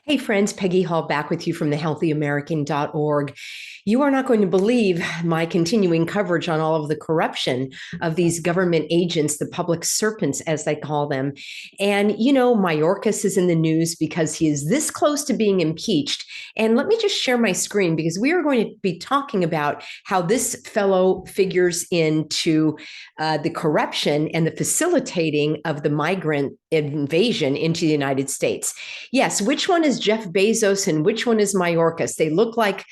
Hey friends, Peggy Hall back with you from thehealthyamerican.org. You are not going to believe my continuing coverage on all of the corruption of these government agents, the public serpents, as they call them. And, Mayorkas is in the news because he is this close to being impeached. And let me just share my screen because we are going to be talking about how this fellow figures into the corruption and the facilitating of the migrant invasion into the United States. Yes, which one is Jeff Bezos and which one is Mayorkas? They look like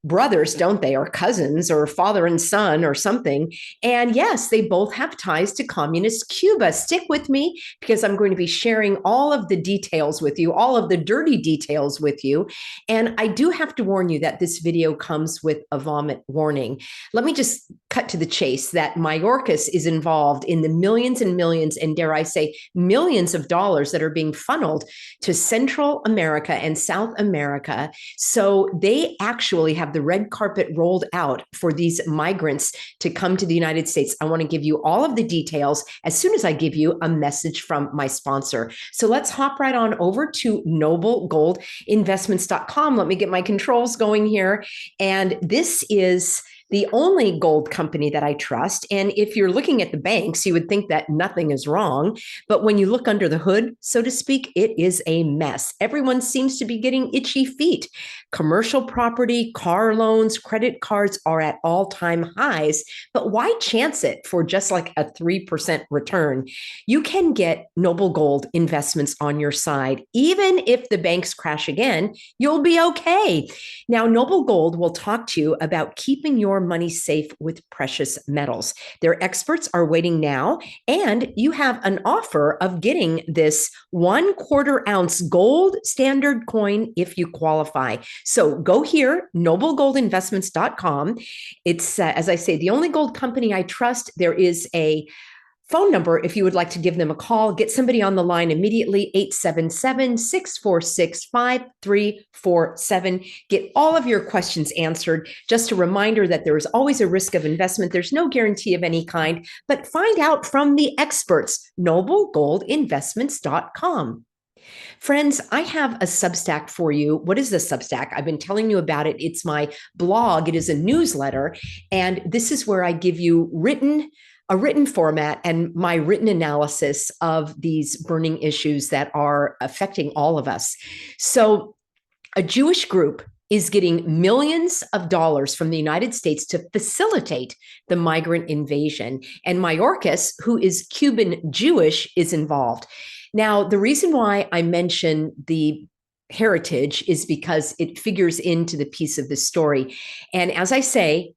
brothers, don't they, or cousins, or father and son, or something. And yes, they both have ties to communist Cuba. Stick with me because I'm going to be sharing all of the details with you, all of the dirty details with you. And I do have to warn you that this video comes with a vomit warning. Let me just cut to the chase that Mayorkas is involved in the millions and millions, and dare I say, millions of dollars that are being funneled to Central America and South America. So they actually have the red carpet rolled out for these migrants to come to the United States. I want to give you all of the details as soon as I give you a message from my sponsor. So let's hop right on over to noblegoldinvestments.com. Let me get my controls going here. And this is the only gold company that I trust. And if you're looking at the banks, you would think that nothing is wrong. But when you look under the hood, so to speak, it is a mess. Everyone seems to be getting itchy feet. Commercial property, car loans, credit cards are at all-time highs. But why chance it for just like a 3% return? You can get Noble Gold investments on your side. Even if the banks crash again, you'll be okay. Now, Noble Gold will talk to you about keeping your money safe with precious metals. Their experts are waiting now, and you have an offer of getting this 1/4 ounce gold standard coin if you qualify. So go here, noblegoldinvestments.com. It's, as I say, the only gold company I trust. There is a phone number if you would like to give them a call. Get somebody on the line immediately, 877-646-5347. Get all of your questions answered. Just a reminder that there is always a risk of investment. There's no guarantee of any kind, but find out from the experts, noblegoldinvestments.com. Friends, I have a Substack for you. What is the Substack? I've been telling you about it. It's my blog. It is a newsletter. And this is where I give you a written format and my written analysis of these burning issues that are affecting all of us. So a Jewish group is getting millions of dollars from the United States to facilitate the migrant invasion. And Mayorkas, who is Cuban Jewish, is involved. Now, the reason why I mention the heritage is because it figures into the piece of the story. And as I say,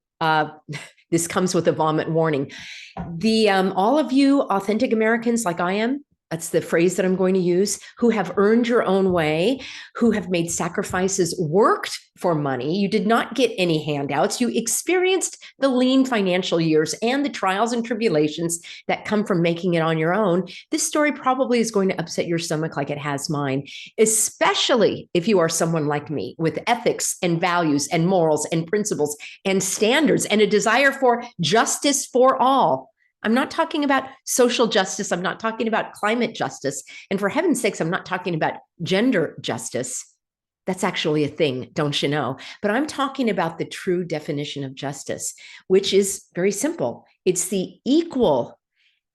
this comes with a vomit warning. All of you authentic Americans like I am, that's the phrase that I'm going to use, who have earned your own way, who have made sacrifices, worked for money. You did not get any handouts. You experienced the lean financial years and the trials and tribulations that come from making it on your own. This story probably is going to upset your stomach like it has mine, especially if you are someone like me with ethics and values and morals and principles and standards and a desire for justice for all. I'm not talking about social justice. I'm not talking about climate justice. And for heaven's sakes, I'm not talking about gender justice. That's actually a thing, don't you know? But I'm talking about the true definition of justice, which is very simple. It's the equal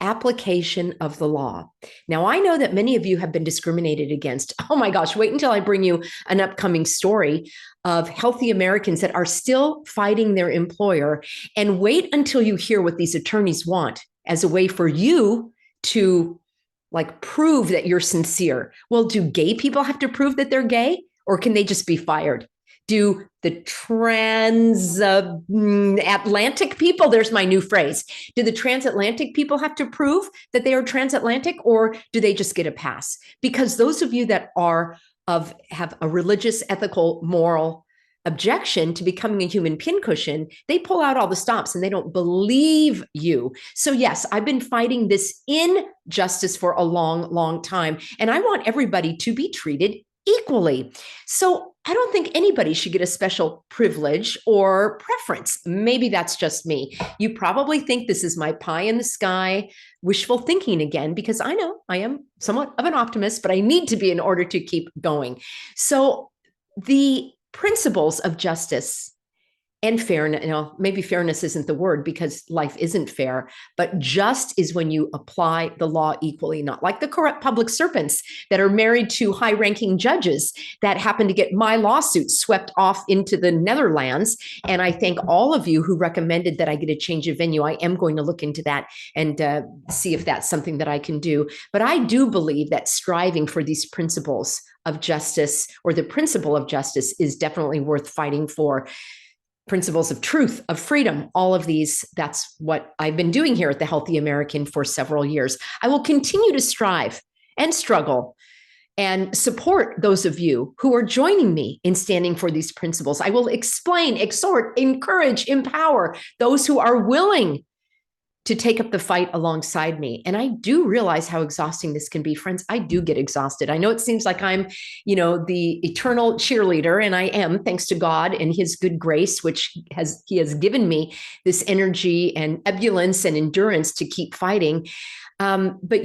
application of the law. Now, I know that many of you have been discriminated against. Oh my gosh, wait until I bring you an upcoming story of healthy Americans that are still fighting their employer, and wait until you hear what these attorneys want as a way for you to prove that you're sincere. Well, do gay people have to prove that they're gay, or can they just be fired? Do the transatlantic people, there's my new phrase, do the transatlantic people have to prove that they are transatlantic, or do they just get a pass? Because those of you that have a religious, ethical, moral objection to becoming a human pincushion, they pull out all the stops and they don't believe you. So yes, I've been fighting this injustice for a long, long time. And I want everybody to be treated equally. So I don't think anybody should get a special privilege or preference. Maybe that's just me. You probably think this is my pie in the sky, wishful thinking again, because I know I am somewhat of an optimist, but I need to be in order to keep going. So the principles of justice and fairness, maybe fairness isn't the word because life isn't fair, but just is when you apply the law equally, not like the corrupt public servants that are married to high ranking judges that happen to get my lawsuit swept off into the Netherlands. And I thank all of you who recommended that I get a change of venue. I am going to look into that and see if that's something that I can do. But I do believe that striving for these principles of justice, or the principle of justice, is definitely worth fighting for. Principles of truth, of freedom, all of these, that's what I've been doing here at the Healthy American for several years. I will continue to strive and struggle and support those of you who are joining me in standing for these principles. I will explain, exhort, encourage, empower those who are willing to take up the fight alongside me. And I do realize how exhausting this can be, friends. I do get exhausted. I know it seems like I'm, the eternal cheerleader, and I am, thanks to God and his good grace, which he has given me this energy and ebullience and endurance to keep fighting. But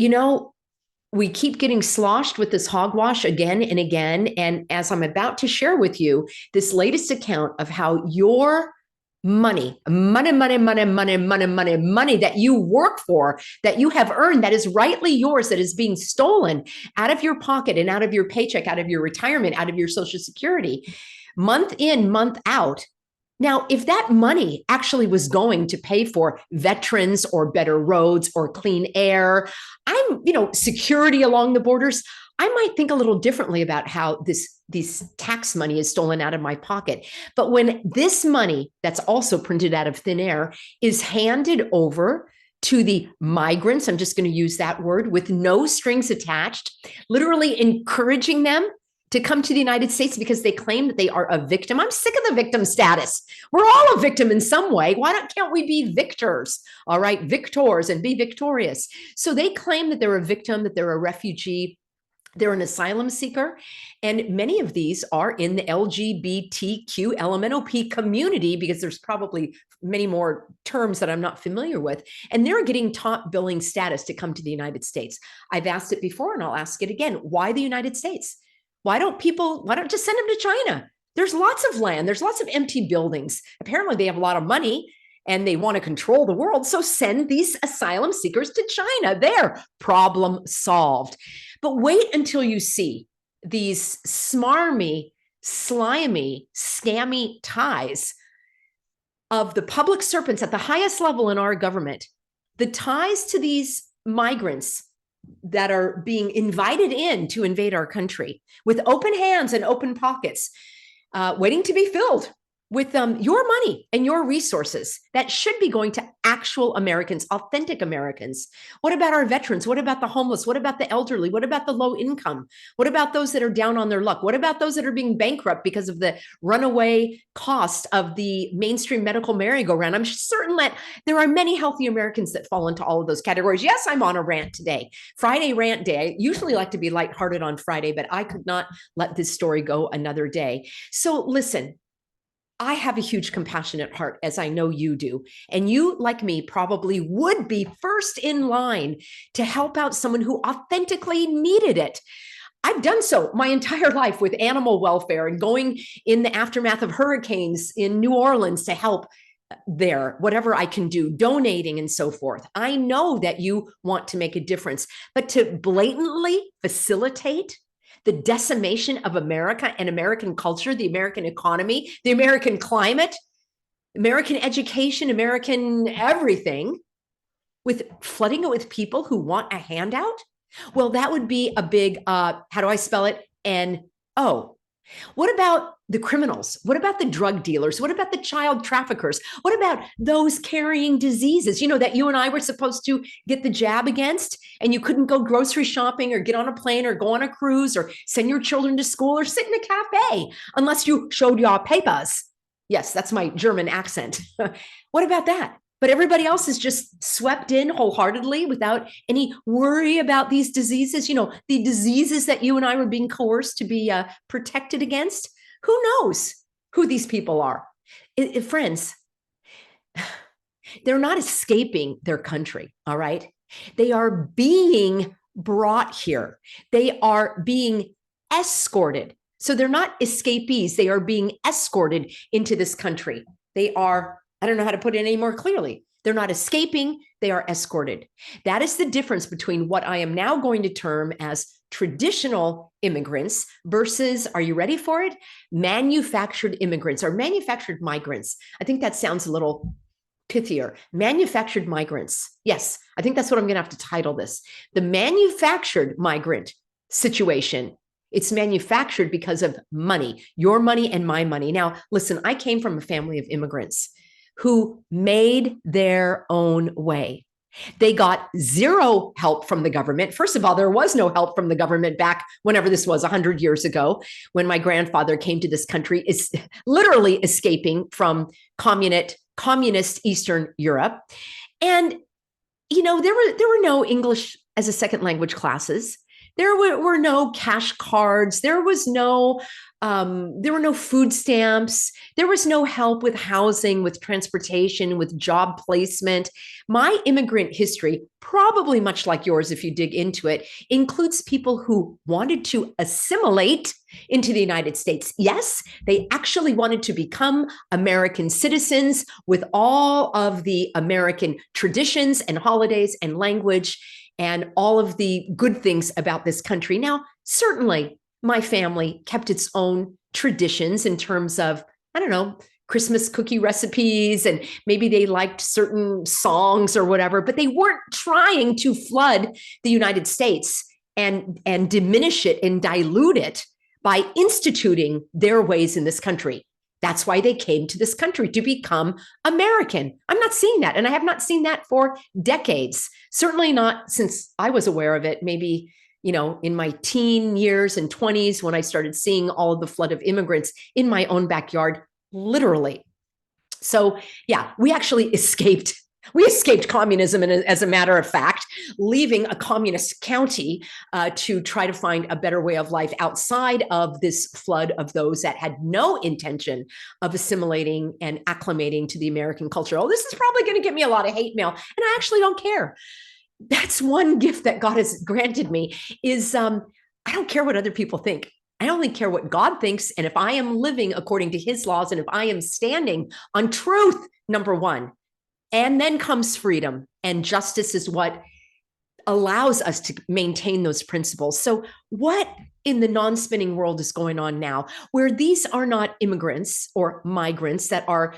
we keep getting sloshed with this hogwash again and again. And as I'm about to share with you this latest account of how your money that you work for, that you have earned, that is rightly yours, that is being stolen out of your pocket and out of your paycheck, out of your retirement, out of your Social Security, month in, month out. Now, if that money actually was going to pay for veterans or better roads or clean air, security along the borders, I might think a little differently about how this tax money is stolen out of my pocket. But when this money that's also printed out of thin air is handed over to the migrants, I'm just going to use that word, with no strings attached, literally encouraging them to come to the United States because they claim that they are a victim. I'm sick of the victim status. We're all a victim in some way. Can't we be victors? All right, victors, and be victorious. So they claim that they're a victim, that they're a refugee, they're an asylum seeker, and many of these are in the LGBTQ LMNOP community, because there's probably many more terms that I'm not familiar with, and they're getting top billing status to come to the United States. I've asked it before and I'll ask it again. Why the United States? Why don't just send them to China? There's lots of land. There's lots of empty buildings. Apparently they have a lot of money and they want to control the world. So send these asylum seekers to China. There, problem solved. But wait until you see these smarmy, slimy, scammy ties of the public servants at the highest level in our government, the ties to these migrants that are being invited in to invade our country with open hands and open pockets, waiting to be filled with your money and your resources that should be going to actual Americans, authentic Americans. What about our veterans? What about the homeless? What about the elderly? What about the low income? What about those that are down on their luck? What about those that are being bankrupt because of the runaway cost of the mainstream medical merry-go-round? I'm certain that there are many healthy Americans that fall into all of those categories. Yes, I'm on a rant today. Friday rant day. I usually like to be lighthearted on Friday, but I could not let this story go another day. So listen, I have a huge compassionate heart, as I know you do. And you, like me, probably would be first in line to help out someone who authentically needed it. I've done so my entire life with animal welfare and going in the aftermath of hurricanes in New Orleans to help there, whatever I can do, donating and so forth. I know that you want to make a difference, but to blatantly facilitate the decimation of America and American culture, the American economy, the American climate, American education, American everything, with flooding it with people who want a handout? Well, that would be a big, how do I spell it? N-O. What about the criminals? What about the drug dealers? What about the child traffickers? What about those carrying diseases, that you and I were supposed to get the jab against, and you couldn't go grocery shopping or get on a plane or go on a cruise or send your children to school or sit in a cafe unless you showed your papers? Yes, that's my German accent. What about that? but everybody else is just swept in wholeheartedly without any worry about these diseases, the diseases that you and I were being coerced to be protected against. Who knows who these people are? Friends, they're not escaping their country, all right? They are being brought here. They are being escorted. So they're not escapees. They are being escorted into this country. They are, I don't know how to put it any more clearly. They're not escaping, they are escorted. That is the difference between what I am now going to term as traditional immigrants versus, are you ready for it? Manufactured immigrants or manufactured migrants. I think that sounds a little pithier. Manufactured migrants. Yes, I think that's what I'm going to have to title this. The manufactured migrant situation. It's manufactured because of money, your money and my money. Now, listen, I came from a family of immigrants who made their own way. They got zero help from the government. First of all, there was no help from the government back whenever this was 100 years ago, when my grandfather came to this country, is literally escaping from communist Eastern Europe. And, there were no English as a second language classes. There were no cash cards. There were no food stamps. There was no help with housing, with transportation, with job placement. My immigrant history, probably much like yours if you dig into it, includes people who wanted to assimilate into the United States. Yes, they actually wanted to become American citizens with all of the American traditions and holidays and language and all of the good things about this country. Now, certainly my family kept its own traditions in terms of, I don't know, Christmas cookie recipes, and maybe they liked certain songs or whatever, but they weren't trying to flood the United States and diminish it and dilute it by instituting their ways in this country. That's why they came to this country, to become American. I'm not seeing that. And I have not seen that for decades. Certainly not since I was aware of it, maybe, in my teen years and 20s, when I started seeing all of the flood of immigrants in my own backyard, literally. So yeah, we actually escaped. We escaped communism, and as a matter of fact, leaving a communist county to try to find a better way of life outside of this flood of those that had no intention of assimilating and acclimating to the American culture. Oh, this is probably going to get me a lot of hate mail, and I actually don't care. That's one gift that God has granted me is I don't care what other people think. I only care what God thinks. And if I am living according to his laws, and if I am standing on truth, number one, and then comes freedom, and justice is what allows us to maintain those principles. So what in the non-spinning world is going on now, where these are not immigrants or migrants that are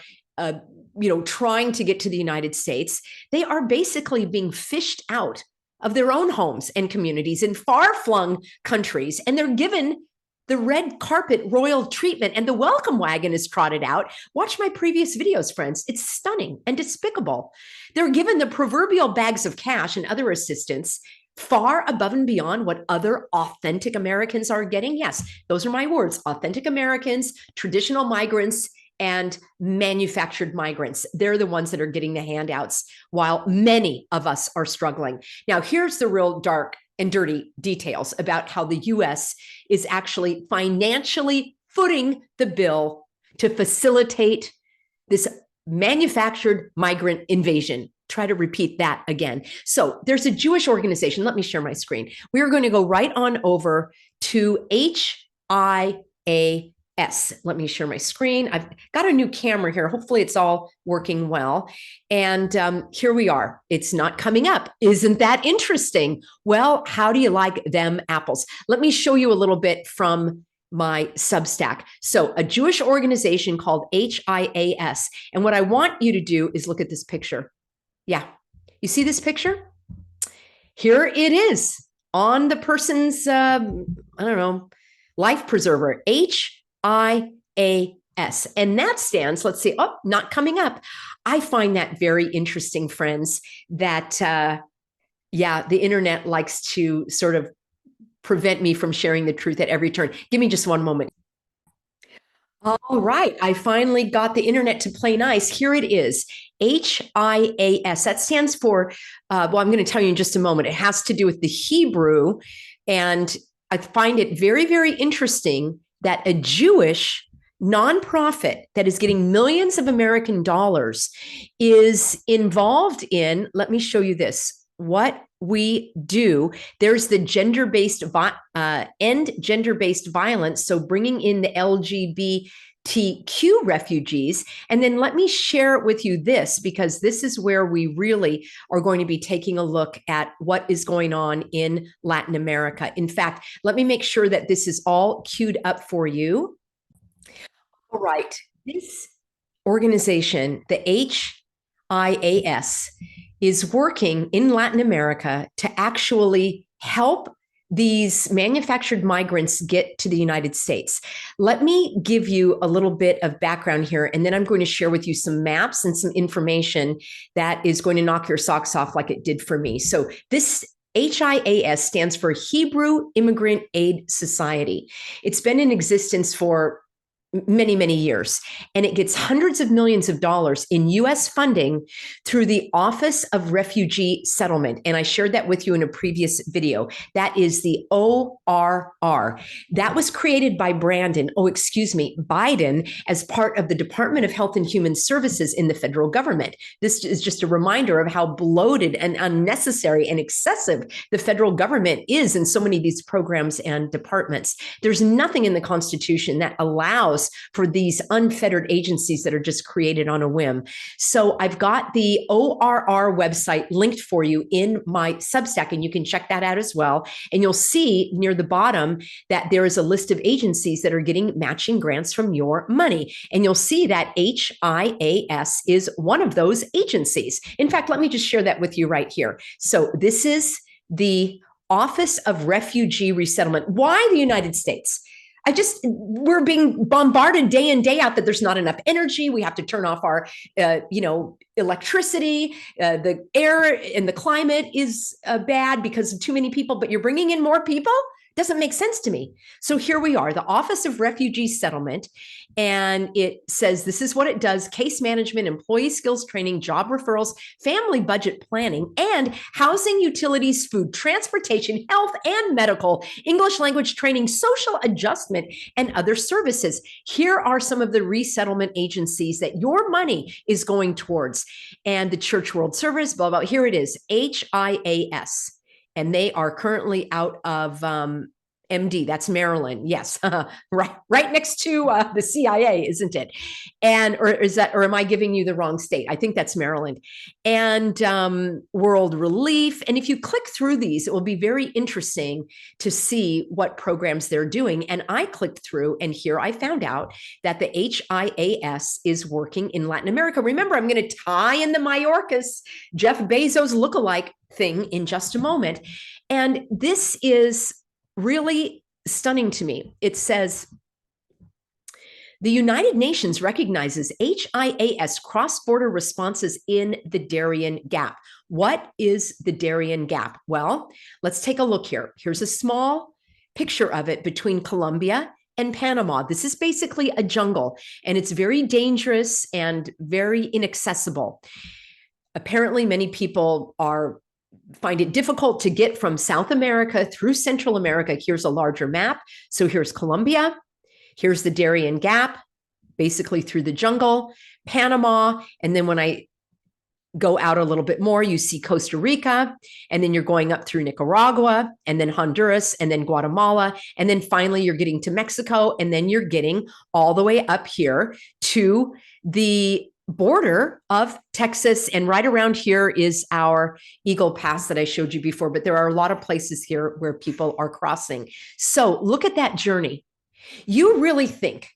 trying to get to the United States? They are basically being fished out of their own homes and communities in far-flung countries, and they're given the red carpet royal treatment, and the welcome wagon is trotted out. Watch my previous videos, friends. It's stunning and despicable. They're given the proverbial bags of cash and other assistance far above and beyond what other authentic Americans are getting. Yes, those are my words: authentic Americans, traditional migrants, and manufactured migrants. They're the ones that are getting the handouts, while many of us are struggling. Now, here's the real dark and dirty details about how the US is actually financially footing the bill to facilitate this manufactured migrant invasion. Try to repeat that again. So there's a Jewish organization. Let me share my screen. We are going to go right on over to HIAS. Let me share my screen. I've got a new camera here. Hopefully it's all working well. And here we are. It's not coming up. Isn't that interesting? Well, how do you like them apples? Let me show you a little bit from my Substack. So a Jewish organization called HIAS. And what I want you to do is look at this picture. Yeah. You see this picture? Here it is on the person's, life preserver, HIAS. And that stands, let's see, not coming up. I find that very interesting, friends, that, the internet likes to sort of prevent me from sharing the truth at every turn. Give me just one moment. All right, I finally got the internet to play nice. Here it is, HIAS. That stands for, well, I'm going to tell you in just a moment. It has to do with the Hebrew. And I find it very, very interesting that a Jewish nonprofit that is getting millions of American dollars is involved in, let me show you this, what we do. There's the end gender-based violence. So bringing in the LGBTQ refugees. And then let me share with you this, because this is where we really are going to be taking a look at what is going on in Latin America. In fact, let me make sure that this is all queued up for you. All right. This organization, the HIAS, is working in Latin America to actually help these manufactured migrants get to the United States. Let me give you a little bit of background here, and then I'm going to share with you some maps and some information that is going to knock your socks off like it did for me. So this HIAS stands for Hebrew Immigrant Aid Society. It's been in existence for many, many years. And it gets hundreds of millions of dollars in US funding through the Office of Refugee Settlement. And I shared that with you in a previous video. That is the ORR. That was created by Biden as part of the Department of Health and Human Services in the federal government. This is just a reminder of how bloated and unnecessary and excessive the federal government is in so many of these programs and departments. There's nothing in the Constitution that allows for these unfettered agencies that are just created on a whim. So I've got the ORR website linked for you in my Substack, and you can check that out as well. And you'll see near the bottom that there is a list of agencies that are getting matching grants from your money. And you'll see that HIAS is one of those agencies. In fact, let me just share that with you right here. So this is the Office of Refugee Resettlement. Why the United States? We're being bombarded day in, day out that there's not enough energy. We have to turn off our, electricity. The air and the climate is bad because of too many people, but you're bringing in more people? Doesn't make sense to me. So here we are, the Office of Refugee Settlement, and it says this is what it does: case management, employee skills training, job referrals, family budget planning, and housing, utilities, food, transportation, health and medical, English language training, social adjustment, and other services. Here are some of the resettlement agencies that your money is going towards. And the Church World Service, blah, blah, here it is, HIAS. And they are currently out of MD, that's Maryland. Yes, right next to the CIA, isn't it? Or am I giving you the wrong state? I think that's Maryland. And World Relief. And if you click through these, it will be very interesting to see what programs they're doing. And I clicked through, and here I found out that the HIAS is working in Latin America. Remember, I'm going to tie in the Mayorkas, Jeff Bezos lookalike thing in just a moment. And this is really stunning to me. It says, the United Nations recognizes HIAS cross-border responses in the Darian Gap. What is the Darian Gap? Well, let's take a look here. Here's a small picture of it between Colombia and Panama. This is basically a jungle, and it's very dangerous and very inaccessible. Apparently, many people find it difficult to get from South America through Central America. Here's a larger map. So here's Colombia. Here's the Darian Gap, basically through the jungle, Panama. And then when I go out a little bit more, you see Costa Rica, and then you're going up through Nicaragua, and then Honduras, and then Guatemala. And then finally, you're getting to Mexico, and then you're getting all the way up here to the border of Texas. And right around here is our Eagle Pass that I showed you before, but there are a lot of places here where people are crossing. So look at that journey. You really think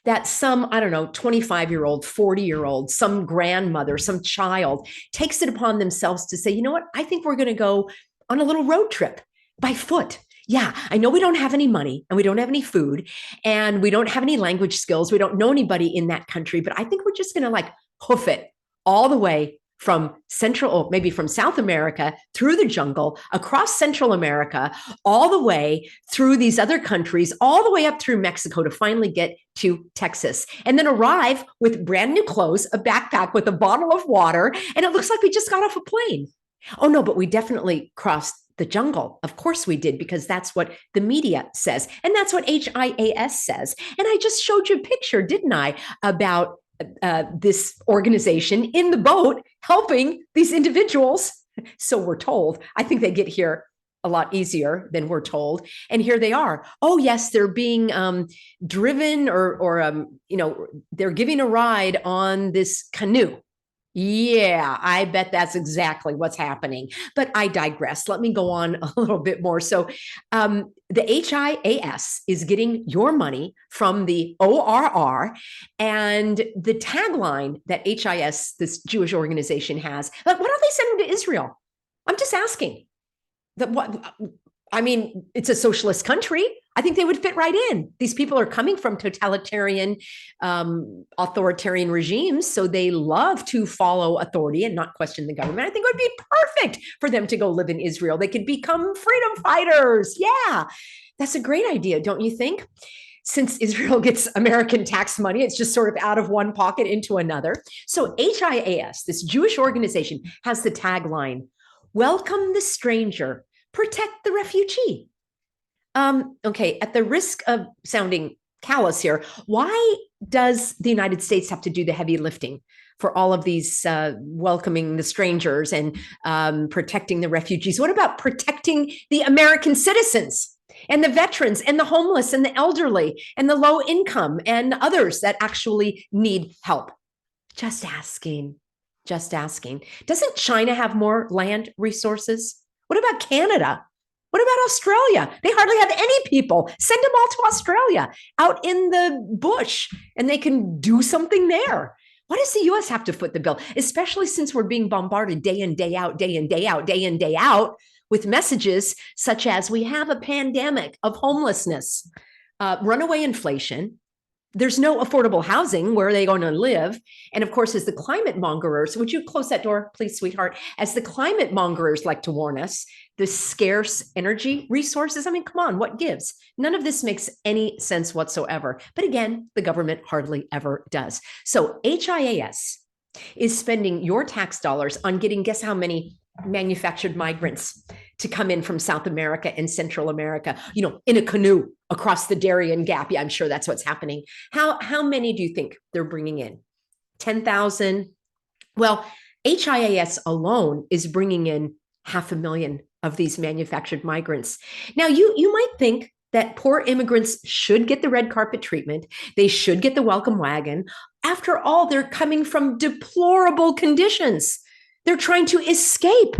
that some, 25-year-old, 40-year-old, some grandmother, some child takes it upon themselves to say, you know what, I think we're going to go on a little road trip by foot. Yeah, I know we don't have any money, and we don't have any food, and we don't have any language skills. We don't know anybody in that country, but I think we're just going to hoof it all the way from Central, or maybe from South America, through the jungle, across Central America, all the way through these other countries, all the way up through Mexico to finally get to Texas, and then arrive with brand new clothes, a backpack with a bottle of water, and it looks like we just got off a plane. Oh no, but we definitely crossed the jungle. Of course we did, because that's what the media says. And that's what HIAS says. And I just showed you a picture, didn't I, about this organization in the boat helping these individuals. So we're told. I think they get here a lot easier than we're told. And here they are. Oh, yes, they're being driven or they're giving a ride on this canoe. Yeah, I bet that's exactly what's happening. But I digress. Let me go on a little bit more. So the HIAS is getting your money from the ORR. And the tagline that HIS, this Jewish organization, has, like, what are they sending to Israel? I'm just asking. It's a socialist country. I think they would fit right in. These people are coming from totalitarian, authoritarian regimes, so they love to follow authority and not question the government. I think it would be perfect for them to go live in Israel. They could become freedom fighters. Yeah, that's a great idea, don't you think? Since Israel gets American tax money, it's just sort of out of one pocket into another. So HIAS, this Jewish organization, has the tagline, "Welcome the stranger, protect the refugee." Okay, at the risk of sounding callous here, why does the United States have to do the heavy lifting for all of these welcoming the strangers and protecting the refugees? What about protecting the American citizens and the veterans and the homeless and the elderly and the low income and others that actually need help? Just asking, just asking. Doesn't China have more land resources? What about Canada? What about Australia? They hardly have any people. Send them all to Australia, out in the bush, and they can do something there. Why does the US have to foot the bill? Especially since we're being bombarded day in, day out, day in, day out, day in, day out with messages such as, we have a pandemic of homelessness, runaway inflation, there's no affordable housing. Where are they going to live? And of course, as the climate mongerers, would you close that door, please, sweetheart? As the climate mongerers like to warn us, the scarce energy resources. I mean, come on, what gives? None of this makes any sense whatsoever. But again, the government hardly ever does. So HIAS is spending your tax dollars on getting, guess how many manufactured migrants to come in from South America and Central America, in a canoe across the Darian Gap. Yeah, I'm sure that's what's happening. How many do you think they're bringing in? 10,000? Well, HIAS alone is bringing in 500,000 of these manufactured migrants. Now, you might think that poor immigrants should get the red carpet treatment. They should get the welcome wagon. After all, they're coming from deplorable conditions. They're trying to escape.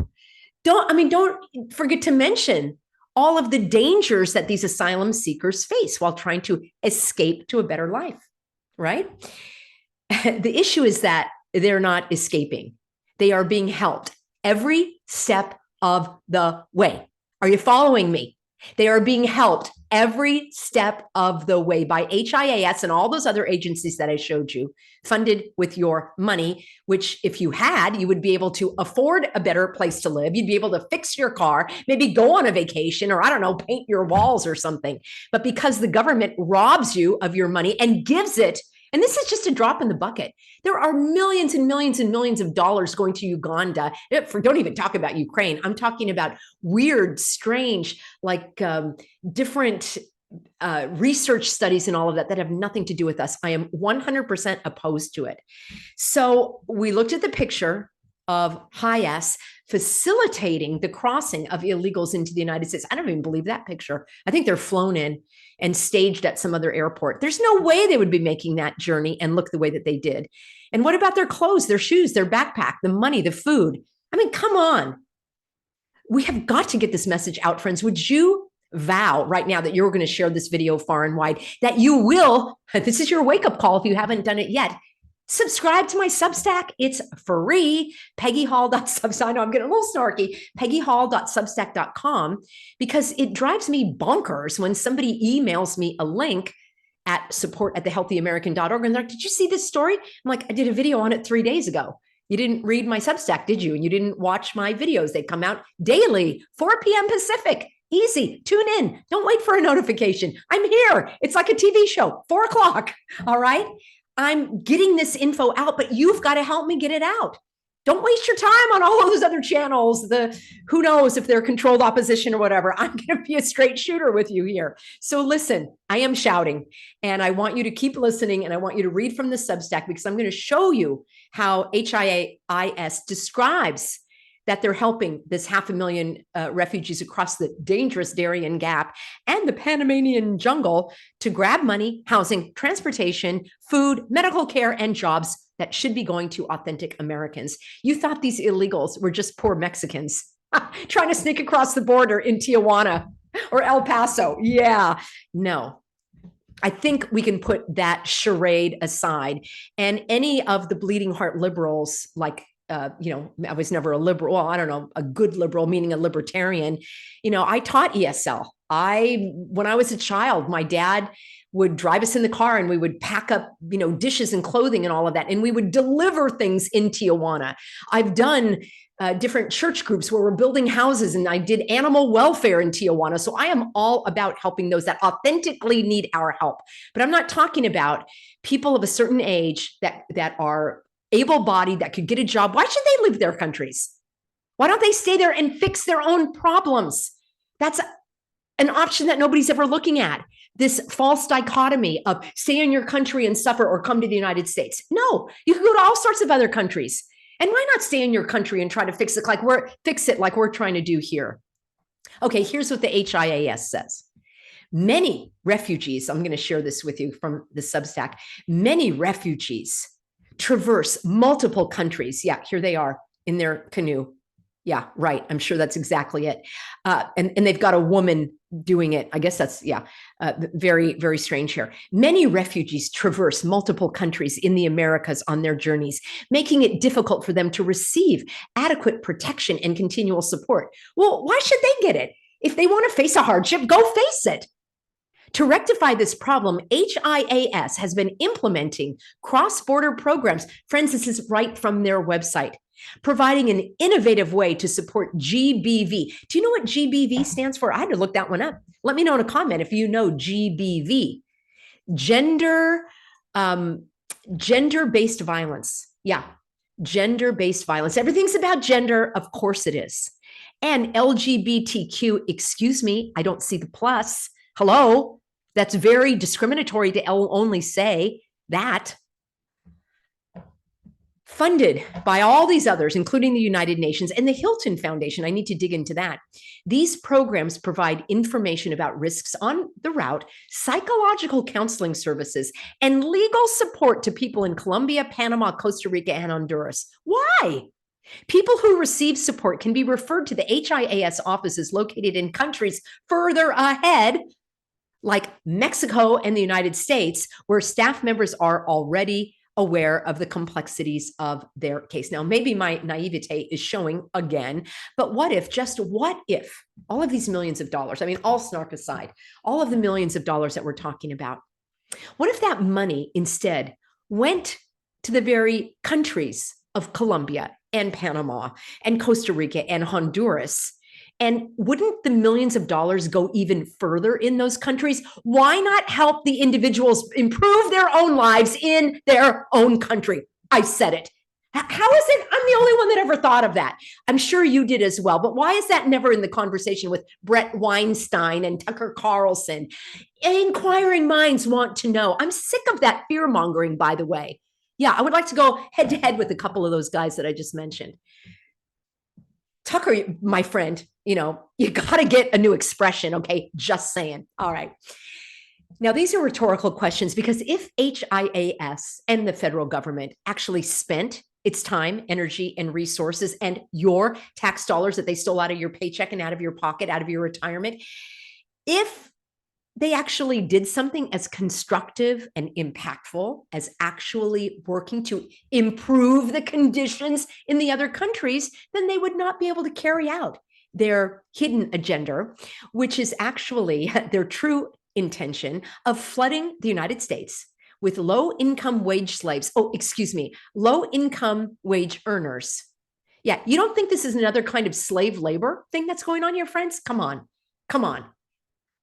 Don't forget to mention all of the dangers that these asylum seekers face while trying to escape to a better life, right? The issue is that they're not escaping. They are being helped every step of the way. Are you following me? They are being helped every step of the way by HIAS and all those other agencies that I showed you, funded with your money, which if you had, you would be able to afford a better place to live. You'd be able to fix your car, maybe go on a vacation, or I don't know, paint your walls or something. But because the government robs you of your money and gives it, and this is just a drop in the bucket, there are millions and millions and millions of dollars going to Uganda. Don't even talk about Ukraine. I'm talking about weird, strange, like different research studies and all of that have nothing to do with us. I am 100% opposed to it. So we looked at the picture of HIAS facilitating the crossing of illegals into the United States. I don't even believe that picture. I think they're flown in and staged at some other airport. There's no way they would be making that journey and look the way that they did. And what about their clothes, their shoes, their backpack, the money, the food? I mean, come on. We have got to get this message out, friends. Would you vow right now that you're going to share this video far and wide, that you will, this is your wake-up call if you haven't done it yet, subscribe to my Substack. It's free. PeggyHall.substack. I know I'm getting a little snarky. PeggyHall.substack.com, because it drives me bonkers when somebody emails me a link at support@thehealthyamerican.org and they're like, did you see this story? I'm like, I did a video on it 3 days ago. You didn't read my Substack, did you? And you didn't watch my videos. They come out daily, 4 p.m. Pacific. Easy. Tune in. Don't wait for a notification. I'm here. It's like a TV show, 4 o'clock. All right. I'm getting this info out, but you've got to help me get it out. Don't waste your time on all those other channels. Who knows if they're controlled opposition or whatever. I'm going to be a straight shooter with you here. So listen, I am shouting, and I want you to keep listening, and I want you to read from the Substack, because I'm going to show you how HIAS describes that they're helping this 500,000 refugees across the dangerous Darian Gap and the Panamanian jungle to grab money, housing, transportation, food, medical care, and jobs that should be going to authentic Americans. You thought these illegals were just poor Mexicans trying to sneak across the border in Tijuana or El Paso. Yeah, no. I think we can put that charade aside. And any of the bleeding heart liberals, like, I was never a liberal. Well, I don't know, a good liberal, meaning a libertarian. I taught ESL. When I was a child, my dad would drive us in the car and we would pack up, dishes and clothing and all of that. And we would deliver things in Tijuana. I've done different church groups where we're building houses, and I did animal welfare in Tijuana. So I am all about helping those that authentically need our help. But I'm not talking about people of a certain age that are able-bodied, that could get a job. Why should they leave their countries? Why don't they stay there and fix their own problems? That's an option that nobody's ever looking at. This false dichotomy of stay in your country and suffer or come to the United States. No, you can go to all sorts of other countries. And why not stay in your country and try to fix it like we're trying to do here? Okay, here's what the HIAS says. Many refugees, I'm going to share this with you from the Substack, many refugees traverse multiple countries. Yeah, here they are in their canoe. Yeah, right. I'm sure that's exactly it. And they've got a woman doing it. I guess that's, very, very strange here. Many refugees traverse multiple countries in the Americas on their journeys, making it difficult for them to receive adequate protection and continual support. Well, why should they get it? If they want to face a hardship, go face it. To rectify this problem, HIAS has been implementing cross-border programs. Friends, this is right from their website, providing an innovative way to support GBV. Do you know what GBV stands for? I had to look that one up. Let me know in a comment if you know GBV. Gender-based violence. Yeah, gender-based violence. Everything's about gender. Of course it is. And LGBTQ, excuse me, I don't see the plus. Hello? That's very discriminatory to only say that. Funded by all these others, including the United Nations and the Hilton Foundation. I need to dig into that. These programs provide information about risks on the route, psychological counseling services, and legal support to people in Colombia, Panama, Costa Rica, and Honduras. Why? People who receive support can be referred to the HIAS offices located in countries further ahead, like Mexico and the United States, where staff members are already aware of the complexities of their case. Now, maybe my naivete is showing again, but what if, all of these millions of dollars, I mean, all snark aside, all of the millions of dollars that we're talking about, what if that money instead went to the very countries of Colombia and Panama and Costa Rica and Honduras? And wouldn't the millions of dollars go even further in those countries? Why not help the individuals improve their own lives in their own country? I said it. How is it I'm the only one that ever thought of that? I'm sure you did as well. But why is that never in the conversation with Brett Weinstein and Tucker Carlson? Inquiring minds want to know. I'm sick of that fear mongering, by the way. Yeah, I would like to go head to head with a couple of those guys that I just mentioned. Tucker, my friend, you got to get a new expression. Okay. Just saying. All right. Now, these are rhetorical questions, because if HIAS and the federal government actually spent its time, energy, and resources, and your tax dollars that they stole out of your paycheck and out of your pocket, out of your retirement, if they actually did something as constructive and impactful as actually working to improve the conditions in the other countries, then they would not be able to carry out their hidden agenda, which is actually their true intention of flooding the United States with low-income wage slaves. Oh, excuse me, low-income wage earners. Yeah, you don't think this is another kind of slave labor thing that's going on here, friends? Come on, come on.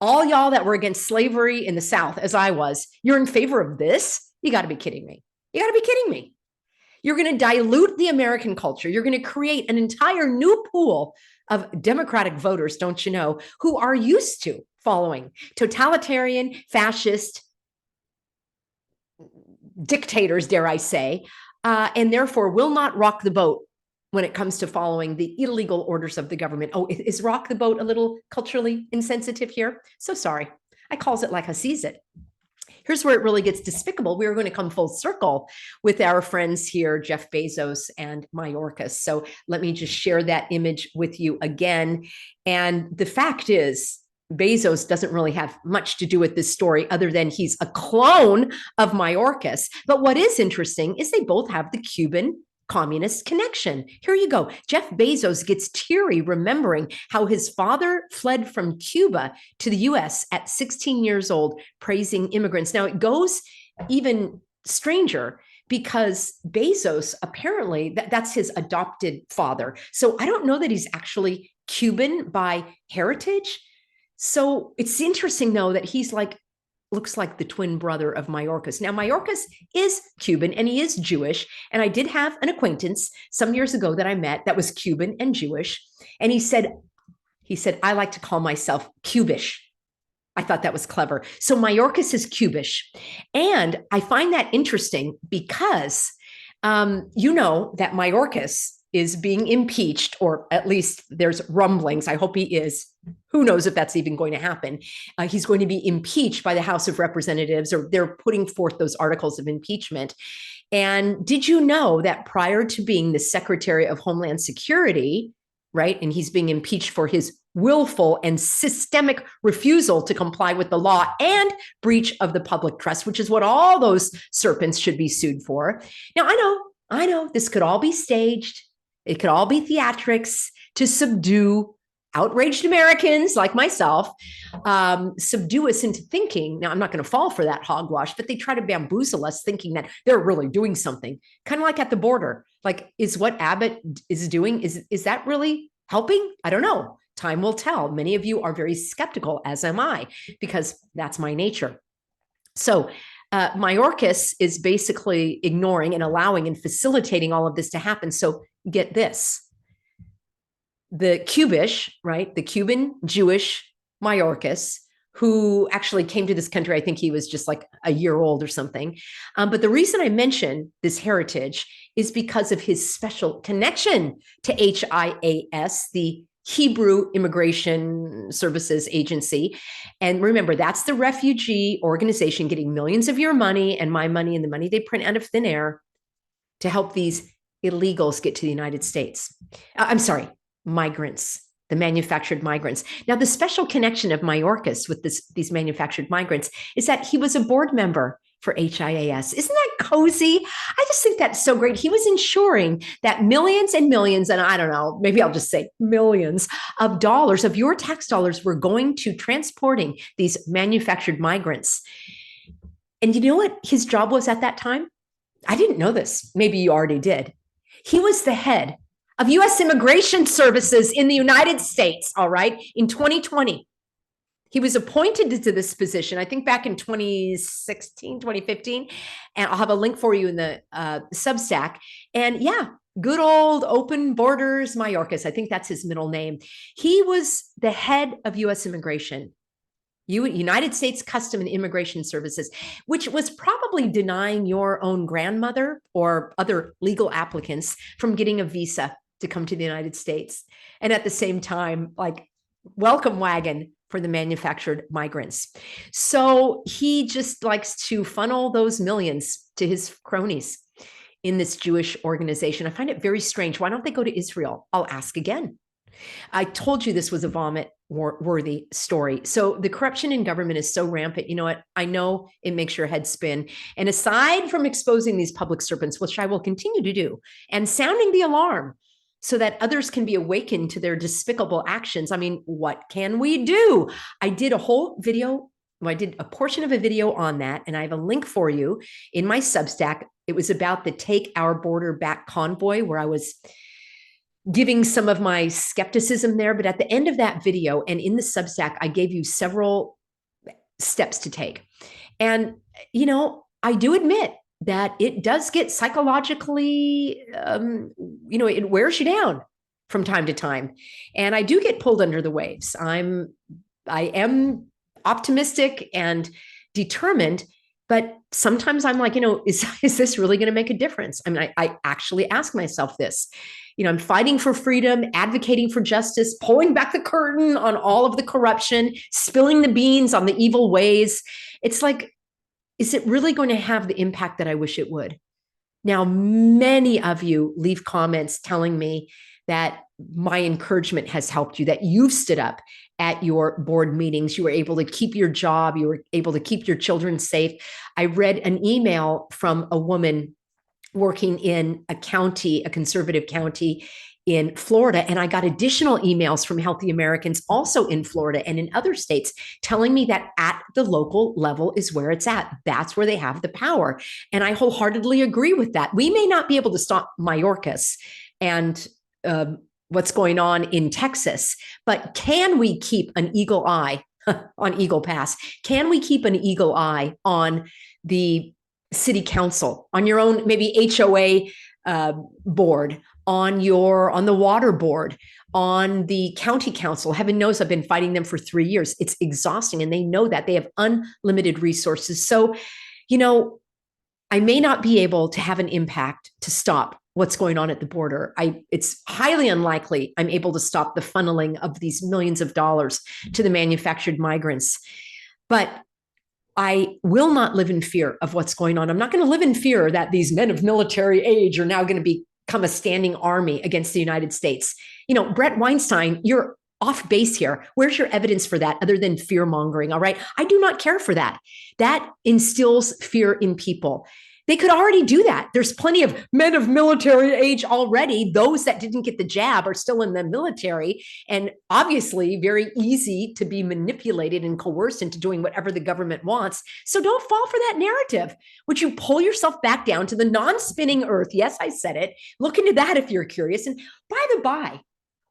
All y'all that were against slavery in the South, as I was, you're in favor of this? You got to be kidding me. You got to be kidding me. You're going to dilute the American culture. You're going to create an entire new pool of Democratic voters, don't you know, who are used to following totalitarian, fascist dictators, dare I say, and therefore will not rock the boat when it comes to following the illegal orders of the government. Oh, is rock the boat a little culturally insensitive here? So sorry. I calls it like I sees it. Here's where it really gets despicable. We are going to come full circle with our friends here, Jeff Bezos and Mayorkas. So let me just share that image with you again. And the fact is, Bezos doesn't really have much to do with this story other than he's a clone of Mayorkas. But what is interesting is they both have the Cuban Communist connection. Here you go. Jeff Bezos gets teary remembering how his father fled from Cuba to the US at 16 years old, praising immigrants. Now it goes even stranger because Bezos apparently that's his adopted father. So I don't know that he's actually Cuban by heritage. So it's interesting though that he's like looks like the twin brother of Mayorkas. Now, Mayorkas is Cuban and he is Jewish. And I did have an acquaintance some years ago that I met that was Cuban and Jewish. And he said, I like to call myself Cubish. I thought that was clever. So Mayorkas is Cubish. And I find that interesting because you know that Mayorkas is being impeached, or at least there's rumblings. I hope he is. Who knows if that's even going to happen? He's going to be impeached by the House of Representatives, or they're putting forth those articles of impeachment. And did you know that prior to being the Secretary of Homeland Security, right, and he's being impeached for his willful and systemic refusal to comply with the law and breach of the public trust, which is what all those serpents should be sued for. Now, I know this could all be staged. It could all be theatrics to subdue outraged Americans like myself, subdue us into thinking. Now, I'm not going to fall for that hogwash, but they try to bamboozle us thinking that they're really doing something, kind of like at the border. Like, is what Abbott is doing, is that really helping? I don't know. Time will tell. Many of you are very skeptical, as am I, because that's my nature. So Mayorkas is basically ignoring and allowing and facilitating all of this to happen. So get this. The Cubish, right? The Cuban Jewish Mayorkas, who actually came to this country, I think he was just like a year old or something. But the reason I mention this heritage is because of his special connection to HIAS, the Hebrew Immigration Services Agency. And remember, that's the refugee organization getting millions of your money and my money and the money they print out of thin air to help these illegals get to the United States. I'm sorry, migrants, the manufactured migrants. Now, the special connection of Mayorkas with these manufactured migrants is that he was a board member for HIAS. Isn't that cozy? I just think that's so great. He was ensuring that millions and millions, and I don't know, maybe I'll just say millions of dollars of your tax dollars were going to transporting these manufactured migrants. And you know what his job was at that time? I didn't know this. Maybe you already did. He was the head of U.S. Immigration Services in the United States, all right, in 2020. He was appointed to this position, I think back in 2016, 2015, and I'll have a link for you in the Substack. And yeah, good old open borders Mayorkas, I think that's his middle name. He was the head of U.S. Immigration, United States Custom and Immigration Services, which was probably denying your own grandmother or other legal applicants from getting a visa to come to the United States. And at the same time, like, welcome wagon for the manufactured migrants. So he just likes to funnel those millions to his cronies in this Jewish organization. I find it very strange. Why don't they go to Israel? I'll ask again. I told you this was a vomit-worthy story. So the corruption in government is so rampant. You know what? I know it makes your head spin. And aside from exposing these public serpents, which I will continue to do, and sounding the alarm, so that others can be awakened to their despicable actions. I mean, what can we do? I did a whole video well, I did a portion of a video on that, and I have a link for you in my Substack. It was about the Take Our Border Back convoy, where I was giving some of my skepticism there. But at the end of that video and in the Substack, I gave you several steps to take. And, I do admit that it does get psychologically, it wears you down from time to time. And I do get pulled under the waves. I am optimistic and determined, but sometimes I'm like, is this really going to make a difference? I mean, I actually ask myself this. I'm fighting for freedom, advocating for justice, pulling back the curtain on all of the corruption, spilling the beans on the evil ways. It's like, is it really going to have the impact that I wish it would? Now, many of you leave comments telling me that my encouragement has helped you, that you've stood up at your board meetings. You were able to keep your job. You were able to keep your children safe. I read an email from a woman working in a county, a conservative county in Florida, and I got additional emails from Healthy Americans also in Florida and in other states telling me that at the local level is where it's at. That's where they have the power. And I wholeheartedly agree with that. We may not be able to stop Mayorkas and what's going on in Texas, but can we keep an eagle eye on Eagle Pass? Can we keep an eagle eye on the city council, on your own maybe HOA board, on the water board, on the county council? Heaven knows I've been fighting them for 3 years. It's exhausting, and they know that. They have unlimited resources. So, I may not be able to have an impact to stop what's going on at the border. It's highly unlikely I'm able to stop the funneling of these millions of dollars to the manufactured migrants. But I will not live in fear of what's going on. I'm not going to live in fear that these men of military age are now going to become a standing army against the United States. Brett Weinstein, you're off base here. Where's your evidence for that other than fear mongering? All right. I do not care for that. That instills fear in people. They could already do that. There's plenty of men of military age already. Those that didn't get the jab are still in the military, and obviously very easy to be manipulated and coerced into doing whatever the government wants. So don't fall for that narrative. Would you pull yourself back down to the non-spinning earth? Yes, I said it. Look into that if you're curious. And by the by,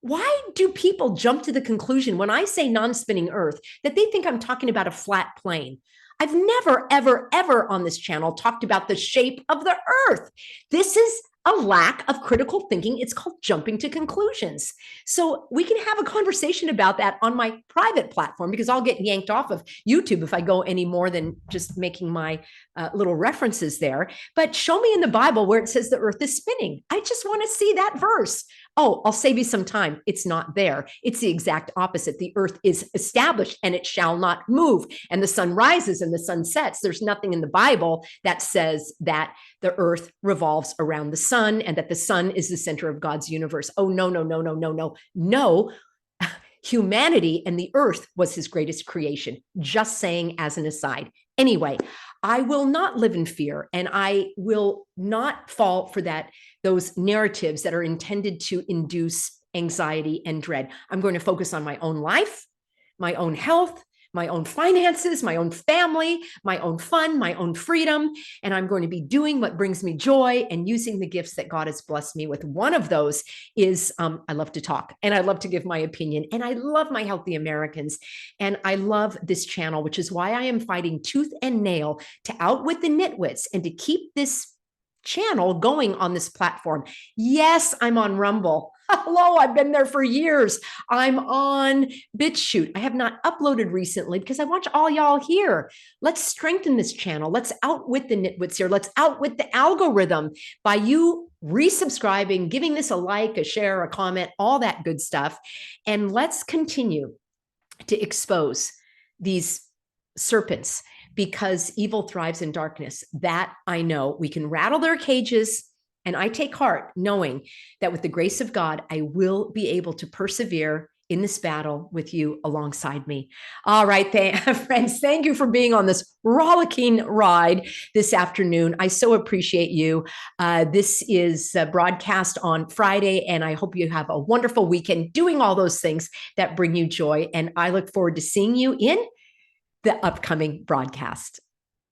why do people jump to the conclusion when I say non-spinning earth that they think I'm talking about a flat plane? I've never, ever, ever on this channel talked about the shape of the earth. This is a lack of critical thinking. It's called jumping to conclusions. So we can have a conversation about that on my private platform, because I'll get yanked off of YouTube if I go any more than just making my little references there. But show me in the Bible where it says the earth is spinning. I just want to see that verse. Oh, I'll save you some time. It's not there. It's the exact opposite. The earth is established and it shall not move. And the sun rises and the sun sets. There's nothing in the Bible that says that the earth revolves around the sun and that the sun is the center of God's universe. Oh, no, no, no, no, no, no, no. Humanity and the earth was his greatest creation. Just saying as an aside. Anyway, I will not live in fear, and I will not fall for those narratives that are intended to induce anxiety and dread. I'm going to focus on my own life, my own health, my own finances, my own family, my own fun, my own freedom. And I'm going to be doing what brings me joy and using the gifts that God has blessed me with. One of those is I love to talk and I love to give my opinion, and I love my Healthy Americans. And I love this channel, which is why I am fighting tooth and nail to outwit the nitwits and to keep this channel going on this platform. Yes, I'm on Rumble. Hello, I've been there for years. I'm on BitChute. I have not uploaded recently because I want all y'all here. Let's strengthen this channel. Let's outwit the nitwits here. Let's outwit the algorithm by you resubscribing, giving this a like, a share, a comment, all that good stuff. And let's continue to expose these serpents, because evil thrives in darkness. That I know. We can rattle their cages. And I take heart knowing that with the grace of God, I will be able to persevere in this battle with you alongside me. All right, friends, thank you for being on this rollicking ride this afternoon. I so appreciate you. This is broadcast on Friday, and I hope you have a wonderful weekend doing all those things that bring you joy. And I look forward to seeing you in the upcoming broadcast.